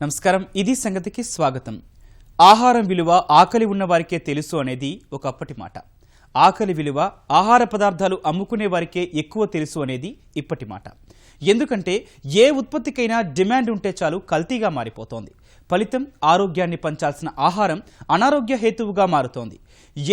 నమస్కారం, ఇది సంగతికి స్వాగతం. ఆహారం విలువ ఆకలి ఉన్న వారికే తెలుసు అనేది ఒకప్పటి మాట. ఆకలి విలువ ఆహార పదార్థాలు అమ్ముకునే వారికే ఎక్కువ తెలుసు అనేది ఇప్పటి మాట. ఎందుకంటే ఏ ఉత్పత్తికైనా డిమాండ్ ఉంటే చాలు కల్తీగా మారిపోతోంది. ఫలితం ఆరోగ్యాన్ని పంచాల్సిన ఆహారం అనారోగ్య హేతువుగా మారుతోంది.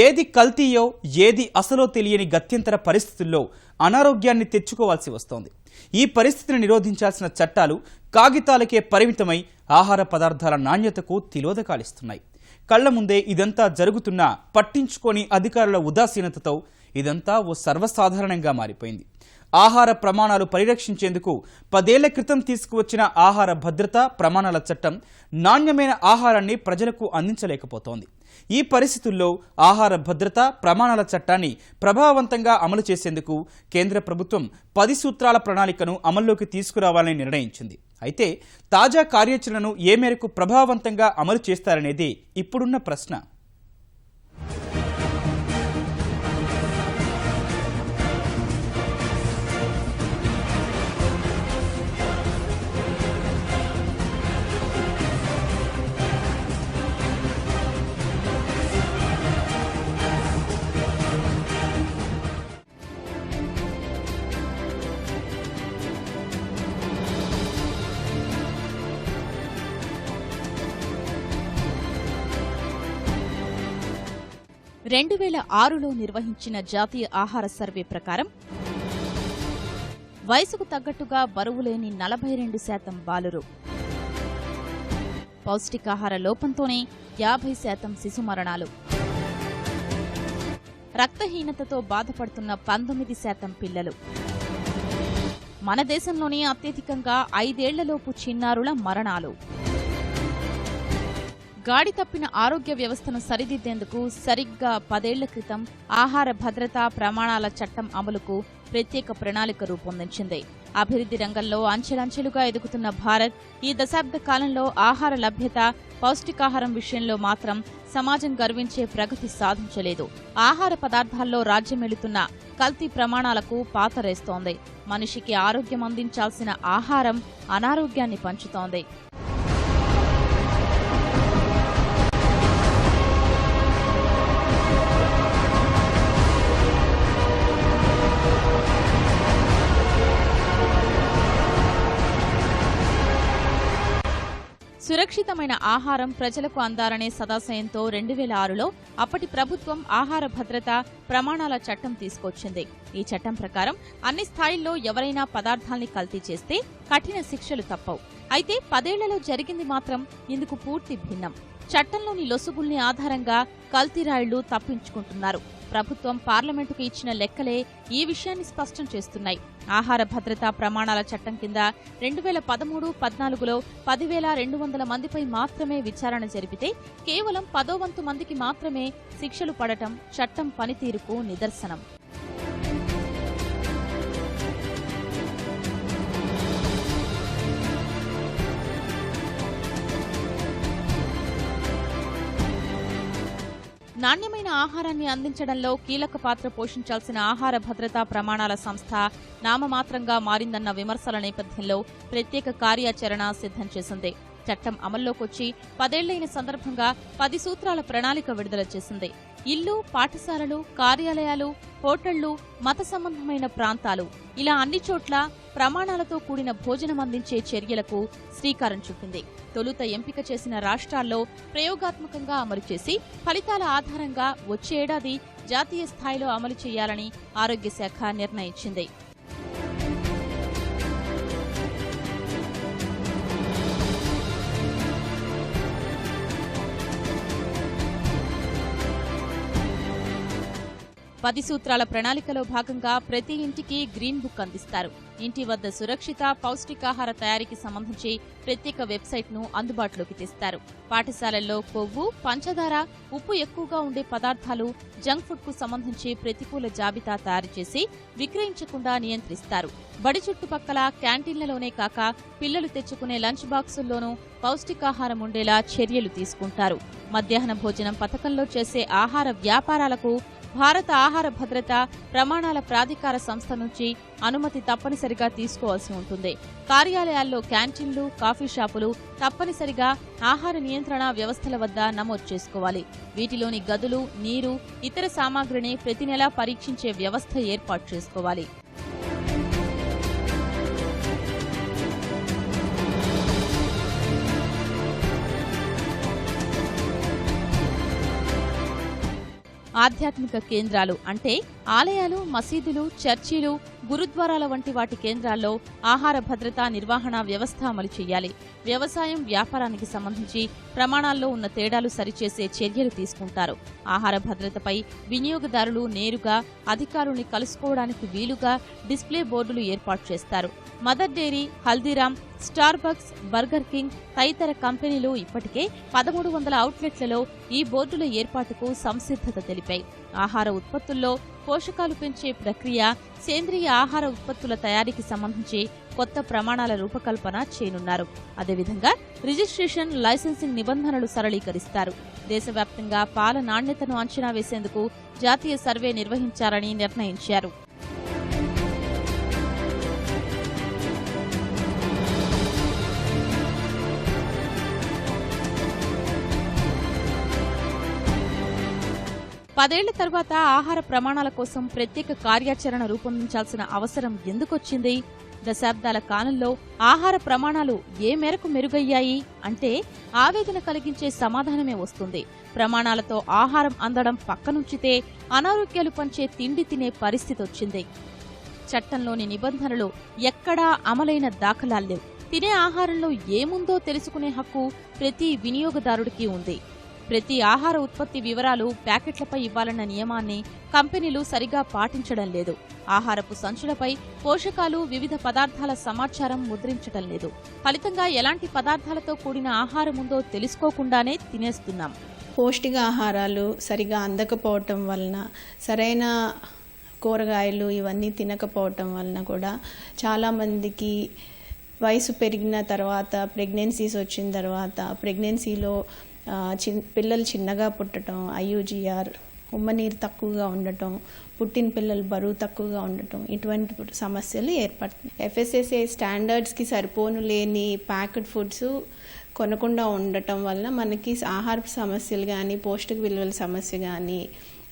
ఏది కల్తీయో ఏది అసలో తెలియని గత్యంతర పరిస్థితుల్లో అనారోగ్యాన్ని తెచ్చుకోవాల్సి వస్తోంది. ఈ పరిస్థితిని నిరోధించాల్సిన చట్టాలు కాగితాలకే పరిమితమై ఆహార పదార్థాల నాణ్యతకు తిలోదకాలిస్తున్నాయి. కళ్ల ముందే ఇదంతా జరుగుతున్నా పట్టించుకోని అధికారుల ఉదాసీనతతో ఇదంతా ఓ సర్వసాధారణంగా మారిపోయింది. ఆహార ప్రమాణాలు పరిరక్షించేందుకు 10 ఏళ్ల క్రితం తీసుకువచ్చిన ఆహార భద్రత ప్రమాణాల చట్టం నాణ్యమైన ఆహారాన్ని ప్రజలకు అందించలేకపోతోంది. ఈ పరిస్థితుల్లో ఆహార భద్రత ప్రమాణాల చట్టాన్ని ప్రభావవంతంగా అమలు చేసేందుకు కేంద్ర ప్రభుత్వం 10 సూత్రాల ప్రణాళికను అమల్లోకి తీసుకురావాలని నిర్ణయించింది. అయితే తాజా కార్యాచరణను ఏ మేరకు ప్రభావవంతంగా అమలు చేస్తారనేదే ఇప్పుడున్న ప్రశ్న. రెండు 2006లో నిర్వహించిన జాతీయ ఆహార సర్వే ప్రకారం వయసుకు తగ్గట్టుగా బరువులేని 42% బాలురు, పౌష్టికాహార లోపంతోనే 50% శిశు మరణాలు, రక్తహీనతతో బాధపడుతున్న 19% పిల్లలు, మన దేశంలోనే అత్యధికంగా 5 ఏళ్లలోపు చిన్నారుల మరణాలు. గాడి తప్పిన ఆరోగ్య వ్యవస్థను సరిదిద్దేందుకు సరిగ్గా 10 ఏళ్ల క్రితం ఆహార భద్రతా ప్రమాణాల చట్టం అమలుకు ప్రత్యేక ప్రణాళిక రూపొందించింది. అభివృద్ధి రంగంలో అంచెలంచెలుగా ఎదుగుతున్న భారత్ ఈ దశాబ్ద కాలంలో ఆహార లభ్యత, పౌష్టికాహారం విషయంలో మాత్రం సమాజం గర్వించే ప్రగతి సాధించలేదు. ఆహార పదార్థాల్లో రాజ్యమెలుతున్న కల్తీ ప్రమాణాలకు పాతరేస్తోంది. మనిషికి ఆరోగ్యం అందించాల్సిన ఆహారం అనారోగ్యాన్ని పంచుతోంది. సురక్షితమైన ఆహారం ప్రజలకు అందాలనే సదాశయంతో 2006లో అప్పటి ప్రభుత్వం ఆహార భద్రత ప్రమాణాల చట్టం తీసుకొచ్చింది. ఈ చట్టం ప్రకారం అన్ని స్థాయిల్లో ఎవరైనా పదార్థాల్ని కల్తీ చేస్తే కఠిన శిక్షలు తప్పవు. అయితే 10 ఏళ్లలో జరిగింది మాత్రం ఇందుకు పూర్తి భిన్నం. చట్టంలోని లొసుగుల్ని ఆధారంగా కల్తీరాయుళ్లు తప్పించుకుంటున్నారు. ప్రభుత్వం పార్లమెంటుకు ఇచ్చిన లెక్కలే ఈ విషయాన్ని స్పష్టం చేస్తున్నాయి. ఆహార భద్రతా ప్రమాణాల చట్టం కింద 2013-14లో 10,200 మందిపై మాత్రమే విచారణ జరిపితే కేవలం 10వ వంతు మందికి మాత్రమే శిక్షలు పడటం చట్టం పనితీరుకు నిదర్శనం. నాణ్యమైన ఆహారాన్ని అందించడంలో కీలక పాత్ర పోషించాల్సిన ఆహార భద్రతా ప్రమాణాల సంస్థ నామమాత్రంగా మారిందన్న విమర్శల నేపథ్యంలో ప్రత్యేక కార్యాచరణ సిద్ధం చేసింది. చట్టం అమల్లోకొచ్చి 10 ఏళ్లైన సందర్భంగా 10 సూత్రాల ప్రణాళిక విడుదల చేసింది. ఇల్లు, పాఠశాలలు, కార్యాలయాలు, హోటళ్లు, మత సంబంధమైన ప్రాంతాలు ఇలా అన్ని చోట్ల ప్రమాణాలతో కూడిన భోజనం అందించే చర్యలకు శ్రీకారం చుట్టింది. తొలుత ఎంపిక చేసిన రాష్ట్రాల్లో ప్రయోగాత్మకంగా అమలు చేసి ఫలితాల ఆధారంగా వచ్చే ఏడాది జాతీయ స్థాయిలో అమలు చేయాలని ఆరోగ్య శాఖ నిర్ణయించింది. 10 సూత్రాల ప్రణాళికలో భాగంగా ప్రతి ఇంటికి గ్రీన్ బుక్ అందిస్తారు. ఇంటి వద్ద సురక్షిత పౌష్టికాహార తయారీకి సంబంధించి ప్రత్యేక వెబ్సైట్ను అందుబాటులోకి తెస్తారు. పాఠశాలల్లో కొవ్వు, పంచదార, ఉప్పు ఎక్కువగా ఉండే పదార్థాలు, జంక్ ఫుడ్ కు సంబంధించి ప్రతికూల జాబితా తయారు చేసి విక్రయించకుండా నియంత్రిస్తారు. బడి చుట్టుపక్కల క్యాంటీన్లలోనే కాక పిల్లలు తెచ్చుకునే లంచ్ బాక్సుల్లోనూ పౌష్టికాహారం ఉండేలా చర్యలు తీసుకుంటారు. మధ్యాహ్న భోజనం పథకంలో చేసే ఆహార వ్యాపారాలకు భారత ఆహార భద్రత ప్రమాణాల ప్రాధికార సంస్థ నుంచి అనుమతి తప్పనిసరిగా తీసుకోవాల్సి ఉంటుంది. కార్యాలయాల్లో క్యాంటీన్లు, కాఫీ షాపులు తప్పనిసరిగా ఆహార నియంత్రణ వ్యవస్థల వద్ద నమోదు చేసుకోవాలి. వీటిలోని గదులు, నీరు, ఇతర సామాగ్రిని ప్రతి నెలా పరీక్షించే వ్యవస్థ ఏర్పాటు చేసుకోవాలి. ఆధ్యాత్మిక కేంద్రాలు అంటే ఆలయాలు, మసీదులు, చర్చిలు, గురుద్వారాల వంటి వాటి కేంద్రాల్లో ఆహార భద్రతా నిర్వహణ వ్యవస్థ అమలు చేయాలి. వ్యవసాయం, వ్యాపారానికి సంబంధించి ప్రమాణాల్లో ఉన్న తేడాలు సరిచేసే చర్యలు తీసుకుంటారు. ఆహార భద్రతపై వినియోగదారులు నేరుగా అధికారుల్ని కలుసుకోవడానికి వీలుగా డిస్ప్లే బోర్డులు ఏర్పాటు చేస్తారు. Mother dairy, Haldiram, Starbucks, burger king తదితర కంపెనీలు ఇప్పటికే 1300 అవుట్లెట్లలో ఈ బోర్డుల ఏర్పాటుకు సంసిద్ధత తెలిపాయి. ఆహార ఉత్పత్తుల్లో పోషకాలు పెంచే ప్రక్రియ, సేంద్రియ ఆహార ఉత్పత్తుల తయారీకి సంబంధించి కొత్త ప్రమాణాల రూపకల్పన చేయనున్నారు. అదేవిధంగా రిజిస్ట్రేషన్, లైసెన్సింగ్ నిబంధనలు సరళీకరిస్తారు. దేశవ్యాప్తంగా పాల నాణ్యతను అంచనా వేసేందుకు జాతీయ సర్వే నిర్వహించాలని నిర్ణయించారు. పదేళ్ల తర్వాత ఆహార ప్రమాణాల కోసం ప్రత్యేక కార్యాచరణ రూపొందించాల్సిన అవసరం ఎందుకొచ్చింది? దశాబ్దాల కాలంలో ఆహార ప్రమాణాలు ఏ మేరకు మెరుగయ్యాయి అంటే ఆవేదన కలిగించే సమాధానమే వస్తుంది. ప్రమాణాలతో ఆహారం అందడం పక్కనుంచితే అనారోగ్యాలు పంచే తిండి తినే పరిస్థితి వచ్చింది. చట్టంలోని నిబంధనలు ఎక్కడా అమలైన దాఖలాల్లేవు. తినే ఆహారంలో ఏముందో తెలుసుకునే హక్కు ప్రతి వినియోగదారుడికి ఉంది. ప్రతి ఆహార ఉత్పత్తి వివరాలు ప్యాకెట్లపై ఇవ్వాలన్న నియమాన్ని కంపెనీలు సరిగా పాటించడం లేదు. ఆహారపు సంచులపై పోషకాలు, వివిధ పదార్థాల సమాచారం ముద్రించడం లేదు. ఫలితంగా ఎలాంటి పదార్థాలతో కూడిన ఆహారం ఉందో తెలుసుకోకుండానే తినేస్తున్నాం. పౌష్టికాహారాలు సరిగా అందకపోవటం వలన, సరైన కూరగాయలు ఇవన్నీ తినకపోవటం వలన కూడా చాలామందికి వయసు పెరిగిన తర్వాత, ప్రెగ్నెన్సీస్ వచ్చిన తర్వాత, ప్రెగ్నెన్సీలో పిల్లలు చిన్నగా పుట్టడం, IUGR, ఉమ్మనీరు తక్కువగా ఉండటం, పుట్టిన పిల్లలు బరువు తక్కువగా ఉండటం, ఇటువంటి సమస్యలు ఏర్పడుతున్నాయి. FSSAI స్టాండర్డ్స్కి సరిపోను లేని ప్యాకెట్ ఫుడ్స్ కొనకుండా ఉండటం వల్ల మనకి ఆహారపు సమస్యలు కానీ, పోషక విలువల సమస్య కానీ,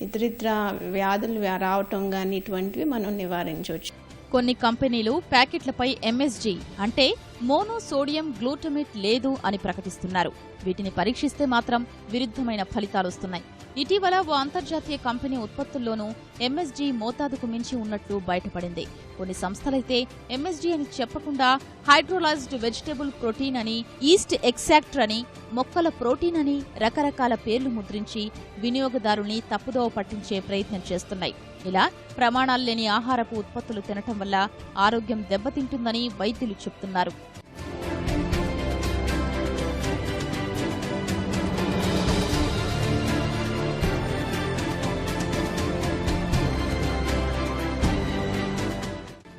ఇతరితర వ్యాధులు రావటం కానీ ఇటువంటివి మనం నివారించవచ్చు. కొన్ని కంపెనీలు ప్యాకెట్లపై MSG అంటే మోనో సోడియం గ్లూటమేట్ లేదు అని ప్రకటిస్తున్నారు. వీటిని పరీక్షిస్తే మాత్రం విరుద్ధమైన ఫలితాలొస్తున్నాయి. ఇటీవల ఓ అంతర్జాతీయ కంపెనీ ఉత్పత్తుల్లోనూ MSG మోతాదుకు మించి ఉన్నట్లు బయటపడింది. కొన్ని సంస్థలైతే MSG అని చెప్పకుండా హైడ్రోలైజ్డ్ వెజిటబుల్ ప్రోటీన్ అని, ఈస్ట్ ఎక్సాక్టర్ అని, మొక్కల ప్రోటీన్ అని రకరకాల పేర్లు ముద్రించి వినియోగదారుల్ని తప్పుదోవ పట్టించే ప్రయత్నం చేస్తున్నాయి. ఇలా ప్రమాణాలు లేని ఆహారపు ఉత్పత్తులు తినటం వల్ల ఆరోగ్యం దెబ్బతింటుందని వైద్యులు చెబుతున్నారు.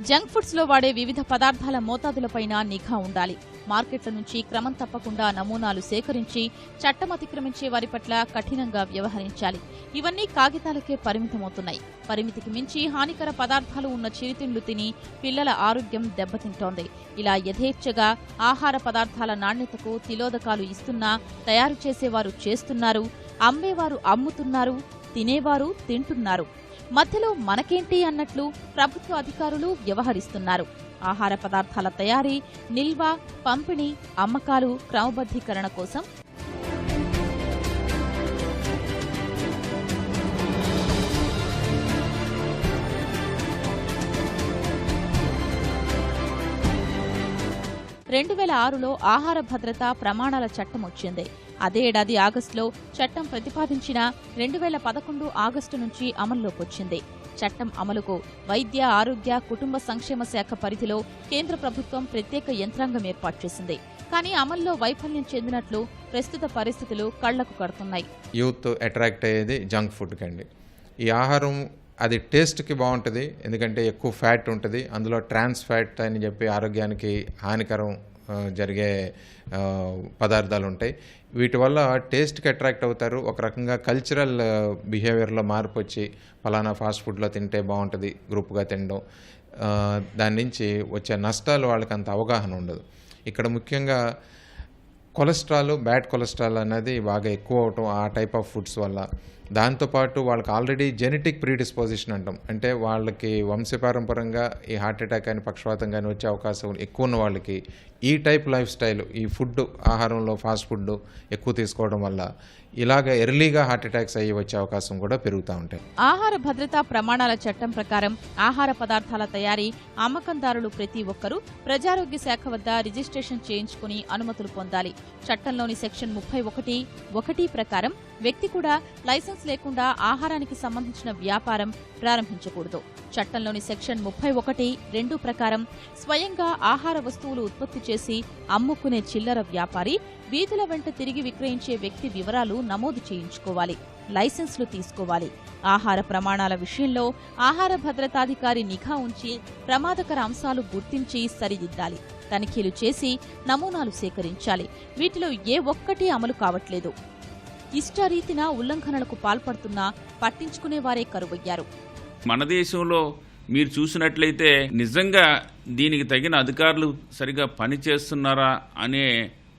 జంక్ ఫుడ్స్ లో వాడే వివిధ పదార్థాల మోతాదులపైన నిఘా ఉండాలి. మార్కెట్ల నుంచి క్రమం తప్పకుండా నమూనాలు సేకరించి చట్టం అతిక్రమించే వారి పట్ల కఠినంగా వ్యవహరించాలి. ఇవన్నీ కాగితాలకే పరిమితమవుతున్నాయి. పరిమితికి మించి హానికర పదార్థాలు ఉన్న చిరుతిండ్లు తిని పిల్లల ఆరోగ్యం దెబ్బతింటోంది. ఇలా యథేచ్ఛగా ఆహార పదార్థాల నాణ్యతకు తిలోదకాలు ఇస్తున్నా తయారు చేసేవారు చేస్తున్నారు, అమ్మేవారు అమ్ముతున్నారు, తినేవారు తింటున్నారు. మధ్యలో మనకేంటి అన్నట్లు ప్రభుత్వ అధికారులు వ్యవహరిస్తున్నారు. ఆహార పదార్థాల తయారీ, నిల్వ, పంపిణీ, అమ్మకాలు క్రమబద్ధీకరణ కోసం 2006లో ఆహార భద్రతా ప్రమాణాల చట్టం వచ్చింది. అదే ఏడాది ఆగస్టులో చట్టం ప్రతిపాదించిన 2011 ఆగస్టు నుంచి అమల్లోకి వచ్చింది. చట్టం అమలుకు వైద్య, ఆరోగ్య, కుటుంబ సంక్షేమ శాఖ పరిధిలో కేంద్ర ప్రభుత్వం ప్రత్యేక యంత్రాంగం ఏర్పాటు చేసింది. కానీ అమల్లో వైఫల్యం చెందినట్లు ప్రస్తుత పరిస్థితులు కళ్లకు కడుతున్నాయి. యూత్ అట్రాక్ట్ అయ్యేది జంక్ ఫుడ్ కండి. ఈ ఆహారం అది టేస్ట్కి బాగుంటుంది, ఎందుకంటే ఎక్కువ ఫ్యాట్ ఉంటుంది, అందులో ట్రాన్స్ ఫ్యాట్ అని చెప్పి ఆరోగ్యానికి హానికరం జరిగే పదార్థాలు ఉంటాయి. వీటి వల్ల టేస్ట్కి అట్రాక్ట్ అవుతారు. ఒక రకంగా కల్చరల్ బిహేవియర్లో మార్పు వచ్చి ఫలానా ఫాస్ట్ ఫుడ్లో తింటే బాగుంటుంది గ్రూప్గా తినడం, దాని నుంచి వచ్చే నష్టాలు వాళ్ళకి అంత అవగాహన ఉండదు. ఇక్కడ ముఖ్యంగా కొలెస్ట్రాల్, బ్యాడ్ కొలెస్ట్రాల్ అనేది బాగా ఎక్కువ అవటం ఆ టైప్ ఆఫ్ ఫుడ్స్ వల్ల. దాంతోపాటు వాళ్ళకి ఆల్రెడీ జెనెటిక్ ప్రీడిస్పోజిషన్ అంటాం, అంటే వాళ్ళకి వంశపారంపరంగా ఈ హార్ట్ అటాక్ కానీ పక్షవాతం కానీ వచ్చే అవకాశం ఎక్కువ ఉన్న వాళ్ళకి ఈ టైప్ లైఫ్ స్టైల్, ఈ ఫుడ్ ఆహారంలో ఫాస్ట్ ఫుడ్ ఎక్కువ తీసుకోవడం వల్ల ఇలాగ ఎర్లీగా హార్ట్ అటాక్స్ అయ్యి వచ్చే అవకాశం కూడా పెరుగుతూ ఉంటాయి. ఆహార భద్రతా ప్రమాణాల చట్టం ప్రకారం ఆహార పదార్థాల తయారీ, అమ్మకందారులు ప్రతి ఒక్కరూ ప్రజారోగ్య శాఖ వద్ద రిజిస్ట్రేషన్ చేయించుకుని అనుమతులు పొందాలి. చట్టంలోని సెక్షన్ 31(1) ప్రకారం వ్యక్తి కూడా లైసెన్స్ లేకుండా ఆహారానికి సంబంధించిన వ్యాపారం ప్రారంభించకూడదు. చట్టంలోని సెక్షన్ 31(2) ప్రకారం స్వయంగా ఆహార వస్తువులు ఉత్పత్తి చేసి అమ్ముకునే చిల్లర వ్యాపారి వీధుల వెంట తిరిగి విక్రయించే వ్యక్తి వివరాలు నమోదు చేయించుకోవాలి, లైసెన్సులు తీసుకోవాలి. ఆహార ప్రమాణాల విషయంలో ఆహార భద్రతాధికారి నిఘా ఉంచి ప్రమాదకర అంశాలు గుర్తించి సరిదిద్దాలి, తనిఖీలు చేసి నమూనాలు సేకరించాలి. వీటిలో ఏ ఒక్కటీ అమలు కావట్లేదు. ఇష్టారీతిన ఉల్లంఘనలకు పాల్పడుతున్నా పట్టించుకునేవారే కరువయ్యారు. మన దేశంలో మీరు చూసినట్లయితే నిజంగా దీనికి తగిన అధికారులు సరిగా పనిచేస్తున్నారా అనే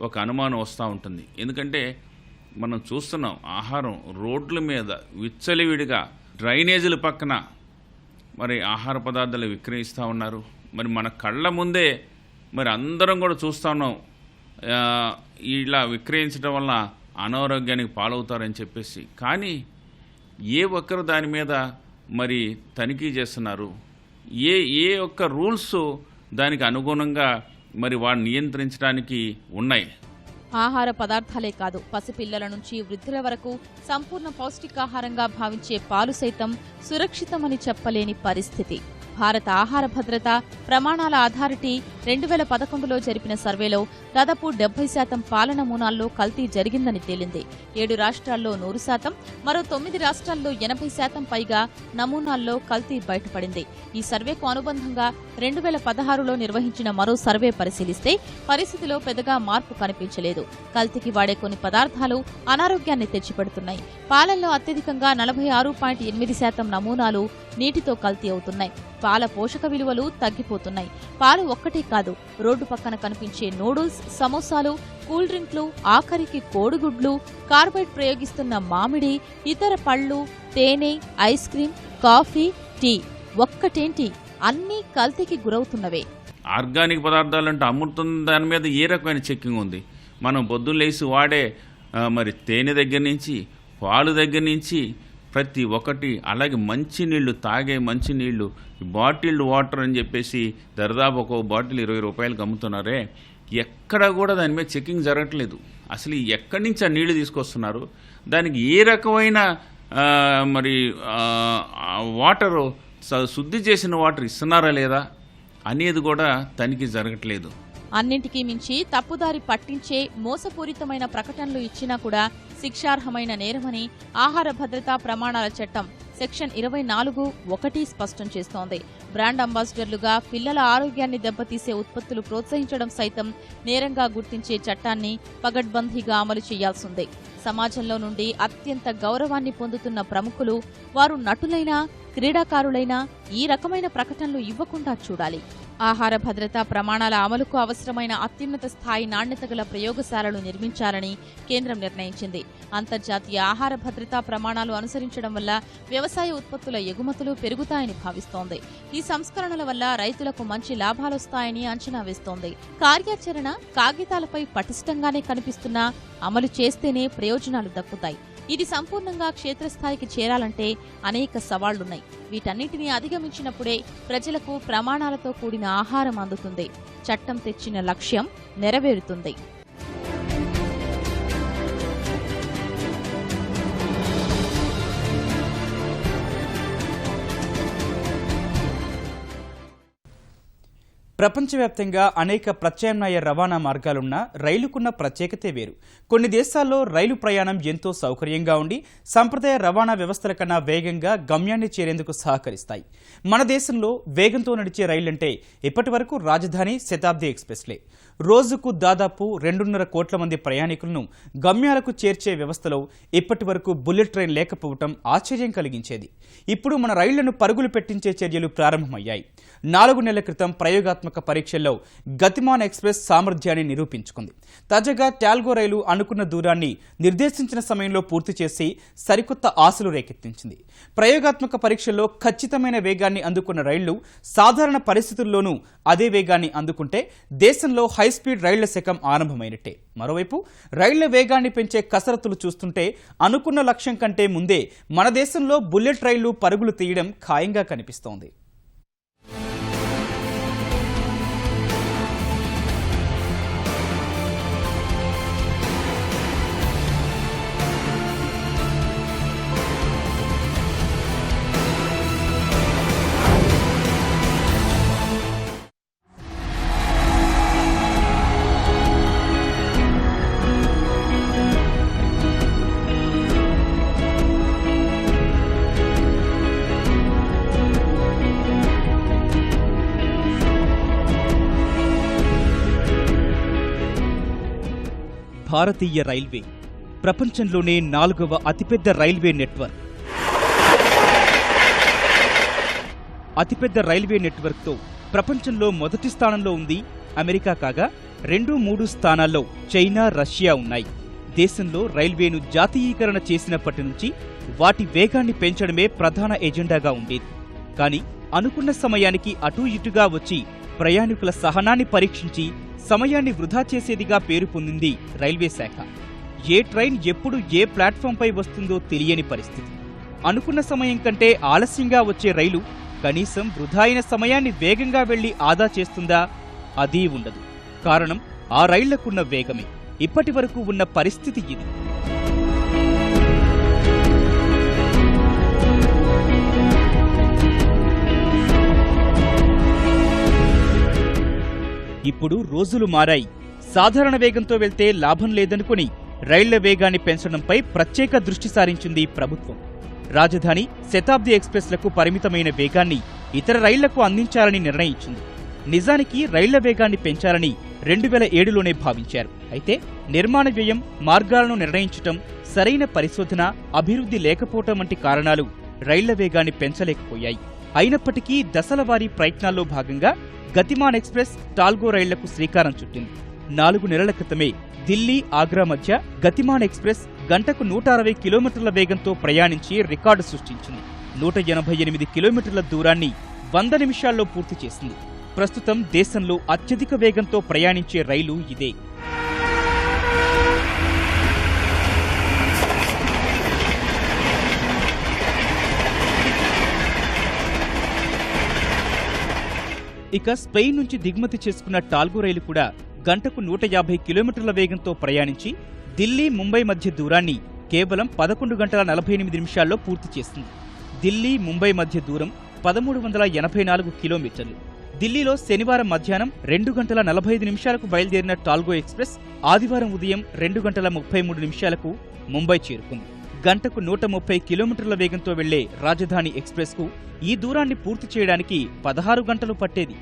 ఒక అనుమానం వస్తూ ఉంటుంది. ఎందుకంటే మనం చూస్తున్నాం ఆహారం రోడ్ల మీద విచ్చలవిడిగా డ్రైనేజీల పక్కన మరి ఆహార పదార్థాలు విక్రయిస్తూ ఉన్నారు. మరి మన కళ్ళ ముందే మరి అందరం కూడా చూస్తూ ఉన్నాం, ఇలా విక్రయించడం వల్ల అనారోగ్యానికి పాలవుతారని చెప్పేసి. కానీ ఏ ఒక్కరు దాని మీద మరి తనిఖీ చేస్తున్నారు? ఏ ఒక్క రూల్స్ దానికి అనుగుణంగా మరి వాడిని నియంత్రించడానికి ఉన్నాయి? ఆహార పదార్థాలే కాదు, పసిపిల్లల నుంచి వృద్ధుల వరకు సంపూర్ణ పౌష్టికాహారంగా భావించే పాలు సైతం సురక్షితమని చెప్పలేని పరిస్థితి. భారత ఆహార భద్రత ప్రమాణాల అథారిటీ 2011లో జరిపిన సర్వేలో దాదాపు 70% పాల నమూనాల్లో కల్తీ జరిగిందని తేలింది. 7 రాష్ట్రాల్లో 100%, మరో 9 రాష్ట్రాల్లో 80% పైగా నమూనాల్లో కల్తీ బయటపడింది. ఈ సర్వేకు అనుబంధంగా 2016లో నిర్వహించిన మరో సర్వే పరిశీలిస్తే పరిస్థితిలో పెద్దగా మార్పు కనిపించలేదు. కల్తీకి వాడే కొన్ని పదార్థాలు అనారోగ్యాన్ని తెచ్చిపెడుతున్నాయి. పాలల్లో అత్యధికంగా 46.8% నమూనాలు నీటితో కల్తీ అవుతున్నాయి. పాల పోషక విలువలు తగ్గిపోతున్నాయి. పాలు ఒక్కటే కాదు, రోడ్డు పక్కన కనిపించే నూడిల్స్, సమోసాలు, కూల్ డ్రింక్లు, ఆఖరికి కోడిగుడ్లు, కార్బైడ్ ప్రయోగిస్తున్న మామిడి, ఇతర పళ్ళు, తేనె, ఐస్ క్రీం, కాఫీ, టీ ఒక్కటేంటి అన్నీ కల్తీకి గురవుతున్నవే. ఆర్గానిక్ పదార్థాలంటే అమ్ముతున్న దాని మీద ఏ రకమైన చెక్కింగ్ ఉంది? మనం పొద్దున్న లేసి వాడే మరి తేనె దగ్గర నుంచి, పాలు దగ్గర నుంచి ప్రతి ఒక్కటి, అలాగే మంచినీళ్ళు, తాగే మంచినీళ్ళు, బాటిల్డ్ వాటర్ అని చెప్పేసి దరిదాపు ఒక బాటిల్ 20 రూపాయలకు అమ్ముతున్నారే, ఎక్కడ కూడా దాని మీద చెకింగ్ జరగట్లేదు. అసలు ఎక్కడి నుంచి ఆ నీళ్లు తీసుకొస్తున్నారు, దానికి ఏ రకమైన మరి వాటరు శుద్ధి చేసిన వాటర్ ఇస్తున్నారా లేదా అనేది కూడా తనిఖీ జరగట్లేదు. అన్నింటికీ మించి తప్పుదారి పట్టించే మోసపూరితమైన ప్రకటనలు ఇచ్చినా కూడా శిక్షార్హమైన నేరమని ఆహార భద్రతా ప్రమాణాల చట్టం సెక్షన్ 24(1) స్పష్టం చేస్తోంది. బ్రాండ్ అంబాసిడర్లుగా పిల్లల ఆరోగ్యాన్ని దెబ్బతీసే ఉత్పత్తులు ప్రోత్సహించడం సైతం నేరంగా గుర్తించే చట్టాన్ని పగడ్బందీగా అమలు చేయాల్సిందే. సమాజంలో నుండి అత్యంత గౌరవాన్ని పొందుతున్న ప్రముఖులు, వారు నటులైనా క్రీడాకారులైనా ఈ రకమైన ప్రకటనలు ఇవ్వకుండా చూడాలి. ఆహార భద్రతా ప్రమాణాల అమలుకు అవసరమైన అత్యున్నత స్థాయి నాణ్యత గల ప్రయోగశాలలు నిర్మించాలని కేంద్రం నిర్ణయించింది. అంతర్జాతీయ ఆహార భద్రతా ప్రమాణాలు అనుసరించడం వల్ల వ్యవసాయ ఉత్పత్తుల ఎగుమతులు పెరుగుతాయని భావిస్తోంది. ఈ సంస్కరణల వల్ల రైతులకు మంచి లాభాలొస్తాయని అంచనా వేస్తోంది. కార్యాచరణ కాగితాలపై పటిష్టంగానే కనిపిస్తున్నా అమలు చేస్తేనే ప్రయోజనాలు దక్కుతాయి. ఇది సంపూర్ణంగా క్షేత్రస్థాయికి చేరాలంటే అనేక సవాళ్లున్నాయి. వీటన్నిటినీ అధిగమించినప్పుడే ప్రజలకు ప్రమాణాలతో కూడిన ఆహారం అందుతుంది. చట్టం తెచ్చిన లక్ష్యం నెరవేరుతుంది. ప్రపంచవ్యాప్తంగా అనేక ప్రత్యామ్నాయ రవాణా మార్గాలున్న రైలుకున్న ప్రత్యేకతే వేరు. కొన్ని దేశాల్లో రైలు ప్రయాణం ఎంతో సౌకర్యంగా ఉండి సంప్రదాయ రవాణా వ్యవస్థల కన్నా వేగంగా గమ్యాన్ని చేరేందుకు సహకరిస్తాయి. మన దేశంలో వేగంతో నడిచే రైళ్లంటే ఇప్పటి వరకు రాజధాని, శతాబ్ది ఎక్స్ప్రెస్లే. రోజుకు దాదాపు 2.5 కోట్ల మంది ప్రయాణికులను గమ్యాలకు చేర్చే వ్యవస్థలో ఇప్పటి వరకు బుల్లెట్ ట్రైన్ లేకపోవటం ఆశ్చర్యం కలిగించేది. ఇప్పుడు మన రైళ్లను పరుగులు పెట్టించే చర్యలు ప్రారంభమయ్యాయి. 4 నెలల క్రితం ప్రయోగాత్మక పరీక్షల్లో గతిమాన్ ఎక్స్ప్రెస్ సామర్థ్యాన్ని నిరూపించుకుంది. తాజాగా టాల్గో రైలు అనుకున్న దూరాన్ని నిర్దేశించిన సమయంలో పూర్తి చేసి సరికొత్త ఆశలు రేకెత్తించింది. ప్రయోగాత్మక పరీక్షల్లో ఖచ్చితమైన వేగాన్ని అందుకున్న రైళ్లు సాధారణ పరిస్థితుల్లోనూ అదే వేగాన్ని అందుకుంటే దేశంలో హైస్పీడ్ రైళ్ల శకం ఆరంభమైనట్టే. మరోవైపు రైళ్ల వేగాన్ని పెంచే కసరత్తులు చూస్తుంటే అనుకున్న లక్ష్యం కంటే ముందే మన దేశంలో బుల్లెట్ రైళ్లు పరుగులు తీయడం ఖాయంగా కనిపిస్తోంది. భారతీయ రైల్వే ప్రపంచంలోనే 4వ అతిపెద్ద రైల్వే నెట్వర్క్. అతిపెద్ద రైల్వే నెట్వర్క్తో ప్రపంచంలో మొదటి స్థానంలో ఉంది అమెరికా. కాగా 2-3 స్థానాల్లో చైనా, రష్యా ఉన్నాయి. దేశంలో రైల్వేను జాతీయీకరణ చేసినప్పటి నుంచి వాటి వేగాన్ని పెంచడమే ప్రధాన ఎజెండాగా ఉండేది. కానీ అనుకున్న సమయానికి అటూ ఇటుగా వచ్చి ప్రయాణికుల సహనాన్ని పరీక్షించి సమయాన్ని వృధా చేసేదిగా పేరు పొందింది రైల్వే శాఖ. ఏ ట్రైన్ ఎప్పుడు ఏ ప్లాట్ఫామ్పై వస్తుందో తెలియని పరిస్థితి. అనుకున్న సమయం కంటే ఆలస్యంగా వచ్చే రైలు కనీసం వృధా అయిన సమయాన్ని వేగంగా వెళ్లి ఆదా చేస్తుందా? అదీ ఉండదు. కారణం ఆ రైళ్లకున్న వేగమే. ఇప్పటి వరకు ఉన్న పరిస్థితి ఇది. ఇప్పుడు రోజులు మారాయి. సాధారణ వేగంతో వెళ్తే లాభం లేదనుకుని రైళ్ల వేగాన్ని పెంచడంపై ప్రత్యేక దృష్టి సారించింది ప్రభుత్వం. రాజధాని, శతాబ్ది ఎక్స్ప్రెస్లకు పరిమితమైన వేగాన్ని ఇతర రైళ్లకు అందించాలని నిర్ణయించింది. నిజానికి రైళ్ల వేగాన్ని పెంచాలని 2007లోనే భావించారు. అయితే నిర్మాణ వ్యయం, మార్గాలను నిర్ణయించటం, సరైన పరిశోధన, అభివృద్ధి లేకపోవటం వంటి కారణాలు రైళ్ల వేగాన్ని పెంచలేకపోయాయి. అయినప్పటికీ దశలవారీ ప్రయత్నాల్లో భాగంగా గతిమాన్ ఎక్స్ప్రెస్, టాల్గో రైళ్లకు శ్రీకారం చుట్టింది. 4 నెలల క్రితమే ఢిల్లీ, ఆగ్రా మధ్య గతిమాన్ ఎక్స్ప్రెస్ గంటకు 160 కిలోమీటర్ల వేగంతో ప్రయాణించి రికార్డు సృష్టించింది. 188 కిలోమీటర్ల దూరాన్ని 100 నిమిషాల్లో పూర్తి చేసింది. ప్రస్తుతం దేశంలో అత్యధిక వేగంతో ప్రయాణించే రైలు ఇదే. ఇక స్పెయిన్ నుంచి దిగుమతి చేసుకున్న టాల్గో రైలు కూడా గంటకు 150 కిలోమీటర్ల వేగంతో ప్రయాణించి ఢిల్లీ, ముంబై మధ్య దూరాన్ని కేవలం 11 గంటల 48 నిమిషాల్లో పూర్తి చేసింది. ఢిల్లీ, ముంబై మధ్య దూరం 1384 కిలోమీటర్లు. ఢిల్లీలో శనివారం మధ్యాహ్నం 2 గంటల 45 నిమిషాలకు బయలుదేరిన టాల్గో ఎక్స్ప్రెస్ ఆదివారం ఉదయం 2 గంటల 33 నిమిషాలకు ముంబై చేరుకుంది. గంటకు 130 కిలోమీటర్ల వేగంతో వెళ్లే రాజధాని ఎక్స్ప్రెస్కు ఈ దూరాన్ని పూర్తి చేయడానికి 16 గంటలు పట్టేది.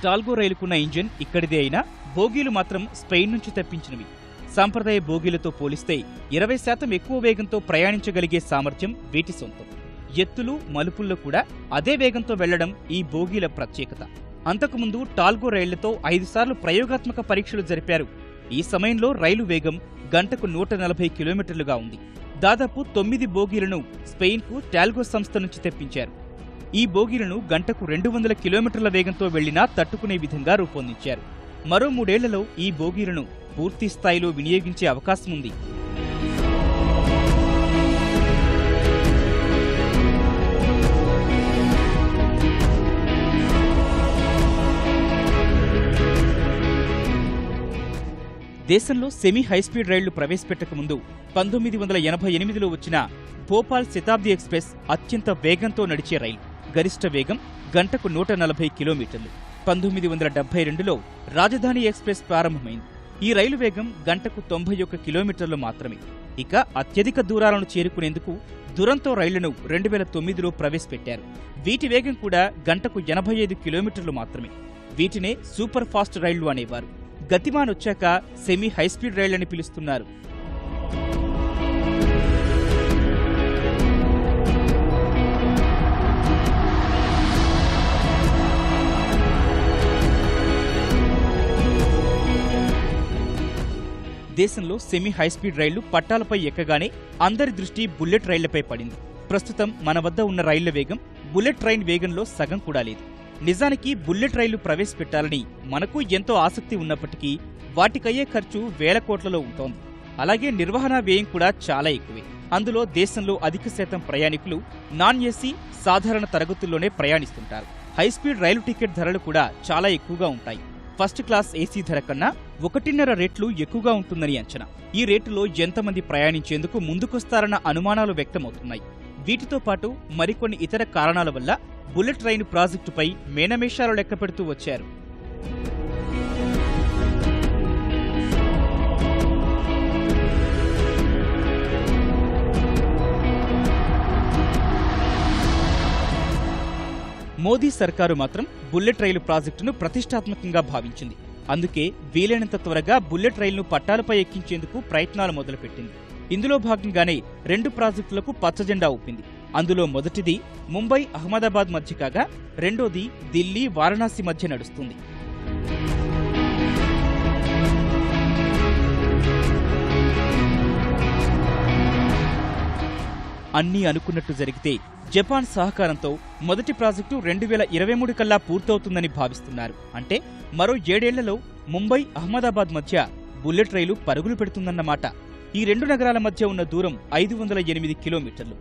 టాల్గో రైలుకున్న ఇంజిన్ ఇక్కడిదే అయినా బోగీలు మాత్రం స్పెయిన్ నుంచి తెప్పించినవి. సాంప్రదాయ బోగీలతో పోలిస్తే 20% ఎక్కువ వేగంతో ప్రయాణించగలిగే సామర్థ్యం వీటి సొంతం. ఎత్తులు, మలుపుల్లో కూడా అదే వేగంతో వెళ్లడం ఈ బోగీల ప్రత్యేకత. అంతకుముందు టాల్గో రైళ్లతో 5 సార్లు ప్రయోగాత్మక పరీక్షలు జరిపారు. ఈ సమయంలో రైలు వేగం గంటకు 140 కిలోమీటర్లుగా ఉంది. దాదాపు 9 బోగీలను స్పెయిన్కు టాల్గో సంస్థ నుంచి తెప్పించారు. ఈ బోగీలను గంటకు 200 కిలోమీటర్ల వేగంతో వెళ్లినా తట్టుకునే విధంగా రూపొందించారు. మరో 3 ఏళ్లలో ఈ బోగీలను పూర్తి స్థాయిలో వినియోగించే అవకాశం ఉంది. దేశంలో సెమీ హైస్పీడ్ రైళ్లు ప్రవేశపెట్టక ముందు 1988లో వచ్చిన భోపాల్ శతాబ్ది ఎక్స్ప్రెస్ అత్యంత వేగంతో నడిచే రైలు. గరిష్ట వేగం గంటకు 140 కిలోమీటర్లు. 1972లో రాజధాని ఎక్స్ప్రెస్ ప్రారంభమైంది. ఈ రైలు వేగం గంటకు 91 కిలోమీటర్లు మాత్రమే. ఇక అత్యధిక దూరాలను చేరుకునేందుకు దురంతో రైళ్లను 2009లో ప్రవేశపెట్టారు. వీటి వేగం కూడా గంటకు 85 కిలోమీటర్లు మాత్రమే. వీటినే సూపర్ ఫాస్ట్ రైళ్లు అనేవారు. గతిమాన్ వచ్చాక సెమీ హైస్పీడ్ రైళ్లని పిలుస్తున్నారు. దేశంలో సెమీ హైస్పీడ్ రైళ్లు పట్టాలపై ఎక్కగానే అందరి దృష్టి బుల్లెట్ రైళ్లపై పడింది. ప్రస్తుతం మన వద్ద ఉన్న రైళ్ల వేగం బుల్లెట్ ట్రైన్ వేగంలో సగం కూడా లేదు. నిజానికి బుల్లెట్ రైళ్లు ప్రవేశపెట్టాలని మనకు ఎంతో ఆసక్తి ఉన్నప్పటికీ వాటికయ్యే ఖర్చు వేల కోట్లలో ఉంటోంది. అలాగే నిర్వహణ వ్యయం కూడా చాలా ఎక్కువే. అందులో దేశంలో అధిక శాతం ప్రయాణికులు నాన్ ఏసీ సాధారణ తరగతుల్లోనే ప్రయాణిస్తుంటారు. హైస్పీడ్ రైలు టికెట్ ధరలు కూడా చాలా ఎక్కువగా ఉంటాయి. ఫస్ట్ క్లాస్ ఏసీ ధర కన్నా 1.5 రెట్లు ఎక్కువగా ఉంటుందని అంచనా. ఈ రేటులో ఎంతమంది ప్రయాణించేందుకు ముందుకొస్తారన్న అనుమానాలు వ్యక్తమవుతున్నాయి. వీటితో పాటు మరికొన్ని ఇతర కారణాల వల్ల బుల్లెట్ రైలు ప్రాజెక్టుపై మేనమేషాలు లెక్కపెడుతూ వచ్చారు. మోదీ సర్కారు మాత్రం బుల్లెట్ రైలు ప్రాజెక్టును ప్రతిష్టాత్మకంగా భావించింది. అందుకే వీలైనంత త్వరగా బుల్లెట్ రైలును పట్టాలపై ఎక్కించేందుకు ప్రయత్నాలు మొదలుపెట్టింది. ఇందులో భాగంగానే 2 ప్రాజెక్టులకు పచ్చజెండా ఊపింది. అందులో మొదటిది ముంబై అహ్మదాబాద్ మధ్య కాగా రెండోది ఢిల్లీ వారణాసి మధ్య నడుస్తుంది. అన్నీ అనుకున్నట్టు జరిగితే జపాన్ సహకారంతో మొదటి ప్రాజెక్టు 2023 కల్లా పూర్తవుతుందని భావిస్తున్నారు. అంటే మరో 7 ఏళ్లలో ముంబై అహ్మదాబాద్ మధ్య బుల్లెట్ రైలు పరుగులు పెడుతుందన్నమాట. ఈ 2 నగరాల మధ్య ఉన్న దూరం 508 కిలోమీటర్లు.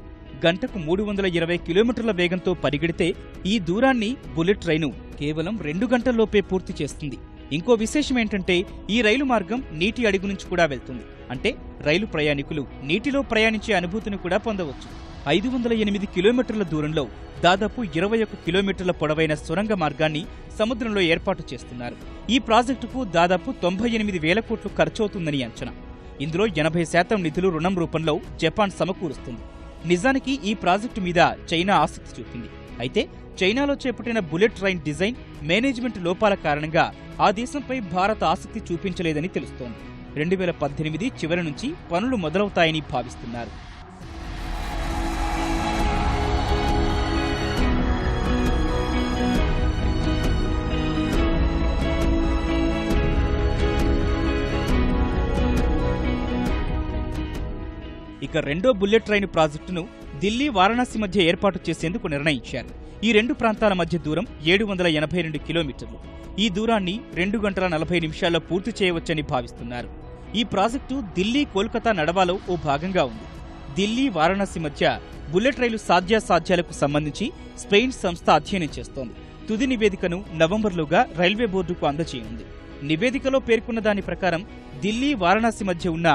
గంటకు 320 కిలోమీటర్ల వేగంతో పరిగెడితే ఈ దూరాన్ని బుల్లెట్ రైలు కేవలం 2 గంటల్లోపే పూర్తి చేస్తుంది. ఇంకో విశేషమేంటంటే ఈ రైలు మార్గం నీటి అడుగు నుంచి కూడా వెళ్తుంది. అంటే రైలు ప్రయాణికులు నీటిలో ప్రయాణించే అనుభూతిని కూడా పొందవచ్చు. 508 కిలోమీటర్ల దూరంలో దాదాపు 21 కిలోమీటర్ల పొడవైన సొరంగ మార్గాన్ని సముద్రంలో ఏర్పాటు చేస్తున్నారు. ఈ ప్రాజెక్టుకు దాదాపు 98,000 కోట్లు ఖర్చవుతుందని అంచనా. ఇందులో 80% నిధులు రుణం రూపంలో జపాన్ సమకూరుస్తుంది. నిజానికి ఈ ప్రాజెక్టు మీద చైనా ఆసక్తి చూపింది. అయితే చైనాలో చేపట్టిన బుల్లెట్ ట్రైన్ డిజైన్, మేనేజ్మెంట్ లోపాల కారణంగా ఆ దేశంపై భారత్ ఆసక్తి చూపించలేదని తెలుస్తోంది. 2018 చివరి నుంచి పనులు మొదలవుతాయని భావిస్తున్నారు. ఇక రెండో బుల్లెట్ ట్రైన్ ప్రాజెక్టును ఢిల్లీ వారణాసి మధ్య ఏర్పాటు చేసేందుకు నిర్ణయించారు. ఈ 2 ప్రాంతాల మధ్య దూరం 782 కిలోమీటర్లు. ఈ దూరాన్ని 2 గంటల 40 నిమిషాల్లో పూర్తి చేయవచ్చని భావిస్తున్నారు. ఈ ప్రాజెక్టు ఢిల్లీ కోల్కతా నడవాలో ఓ భాగంగా ఉంది. ఢిల్లీ వారణాసి మధ్య బుల్లెట్ రైలు సాధ్యాసాధ్యాలకు సంబంధించి స్పెయిన్ సంస్థ అధ్యయనం చేస్తోంది. తుది నివేదికను నవంబర్లోగా రైల్వే బోర్డుకు అందజేయనుంది. నివేదికలో పేర్కొన్న దాని ప్రకారం ఢిల్లీ వారణాసి మధ్య ఉన్న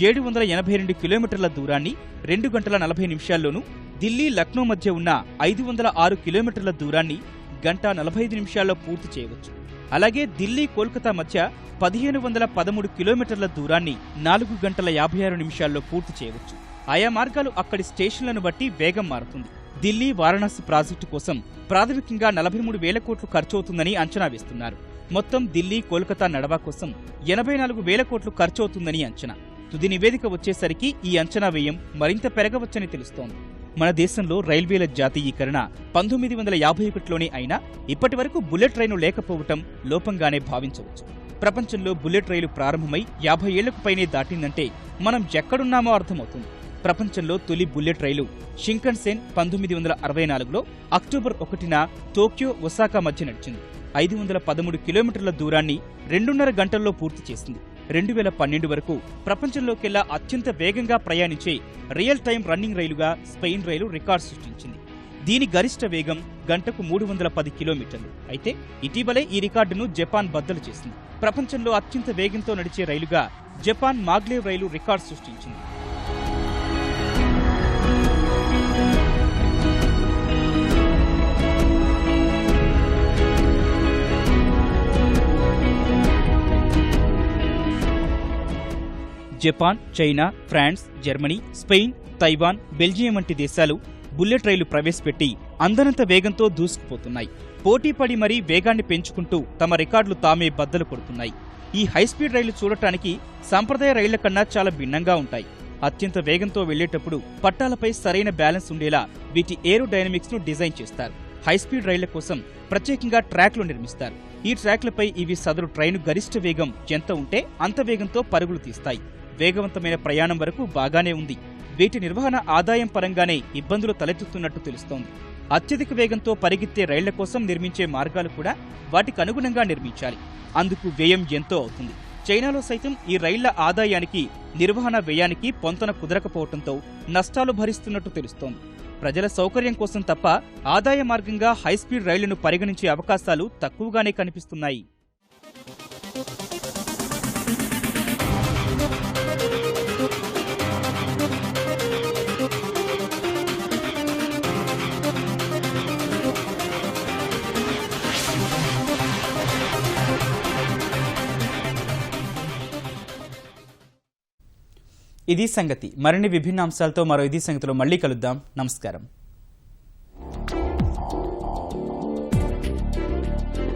782 కిలోమీటర్ల దూరాన్ని 2 గంటల 40 నిమిషాల్లోనూ, ఢిల్లీ లక్నో మధ్య ఉన్న 506 కిలోమీటర్ల దూరాన్ని గంట 45 నిమిషాల్లో పూర్తి చేయవచ్చు. అలాగే ఢిల్లీ కోల్కతా మధ్య 1513 కిలోమీటర్ల దూరాన్ని 4 గంటల 56 నిమిషాల్లో పూర్తి చేయవచ్చు. ఆయా మార్గాలు అక్కడి స్టేషన్లను బట్టి వేగం మారుతుంది. ఢిల్లీ వారణాసి ప్రాజెక్టు కోసం ప్రాథమికంగా 43,000 కోట్లు ఖర్చవుతుందని అంచనా వేస్తున్నారు. మొత్తం ఢిల్లీ కోల్కతా నడవా కోసం 84,000 కోట్లు ఖర్చవుతుందని అంచనా. తుది నివేదిక వచ్చేసరికి ఈ అంచనా వ్యయం మరింత పెరగవచ్చని తెలుస్తోంది. మన దేశంలో రైల్వేల జాతీయీకరణ 1951లోనే అయినా ఇప్పటి వరకు బుల్లెట్ రైలు లేకపోవటం లోపంగానే భావించవచ్చు. ప్రపంచంలో బుల్లెట్ రైలు ప్రారంభమై 50 ఏళ్లకు పైనే దాటిందంటే మనం ఎక్కడున్నామో అర్థమవుతుంది. ప్రపంచంలో తొలి బుల్లెట్ రైలు షింకన్సేన్ 1964లో అక్టోబర్ 1న టోక్యో ఒసాకా మధ్య నడిచింది. 513 కిలోమీటర్ల దూరాన్ని 2.5 గంటల్లో పూర్తి చేసింది. 2012 వరకు ప్రపంచంలోకెల్లా అత్యంత వేగంగా ప్రయాణించే రియల్ టైం రన్నింగ్ రైలుగా స్పెయిన్ రైలు రికార్డు సృష్టించింది. దీని గరిష్ట వేగం గంటకు 310 కిలోమీటర్లు. అయితే ఇటీవలే ఈ రికార్డును జపాన్ బద్దలు చేసింది. ప్రపంచంలో అత్యంత వేగంతో నడిచే రైలుగా జపాన్ మాగ్లేవ్ రైలు రికార్డు సృష్టించింది. Japan, China, France, Germany, Spain, Taiwan, Belgium వంటి దేశాలు బుల్లెట్ రైలు ప్రవేశపెట్టి అందనంత వేగంతో దూసుకుపోతున్నాయి. పోటీపడి మరీ వేగాన్ని పెంచుకుంటూ తమ రికార్డులు తామే బద్దలు కొడుతున్నాయి. ఈ హైస్పీడ్ రైలు చూడటానికి సంప్రదాయ రైళ్ల కన్నా చాలా భిన్నంగా ఉంటాయి. అత్యంత వేగంతో వెళ్లేటప్పుడు పట్టాలపై సరైన బ్యాలెన్స్ ఉండేలా వీటి ఏరోడైనమిక్స్ ను డిజైన్ చేస్తారు. హైస్పీడ్ రైళ్ల కోసం ప్రత్యేకంగా ట్రాక్లు నిర్మిస్తారు. ఈ ట్రాక్లపై ఇవి సదరు ట్రైను గరిష్ట వేగం ఎంత ఉంటే అంత వేగంతో పరుగులు తీస్తాయి. వేగవంతమైన ప్రయాణం వరకు బాగానే ఉంది. వీటి నిర్వహణ ఆదాయం పరంగానే ఇబ్బందులు తలెత్తుతున్నట్టు తెలుస్తోంది. అత్యధిక వేగంతో పరిగెత్తే రైళ్ల కోసం నిర్మించే మార్గాలు కూడా వాటికి అనుగుణంగా నిర్మించాలి. అందుకు వ్యయం ఎంతో అవుతుంది. చైనాలో సైతం ఈ రైళ్ల ఆదాయానికి నిర్వహణ వ్యయానికి పొంతన కుదరకపోవడంతో నష్టాలు భరిస్తున్నట్టు తెలుస్తోంది. ప్రజల సౌకర్యం కోసం తప్ప ఆదాయ మార్గంగా హైస్పీడ్ రైళ్లను పరిగణించే అవకాశాలు తక్కువగానే కనిపిస్తున్నాయి. ఇది సంగతి. మరిన్ని విభిన్న అంశాలతో మరో ఇది సంగతిలో మళ్ళీ కలుద్దాం. నమస్కారం.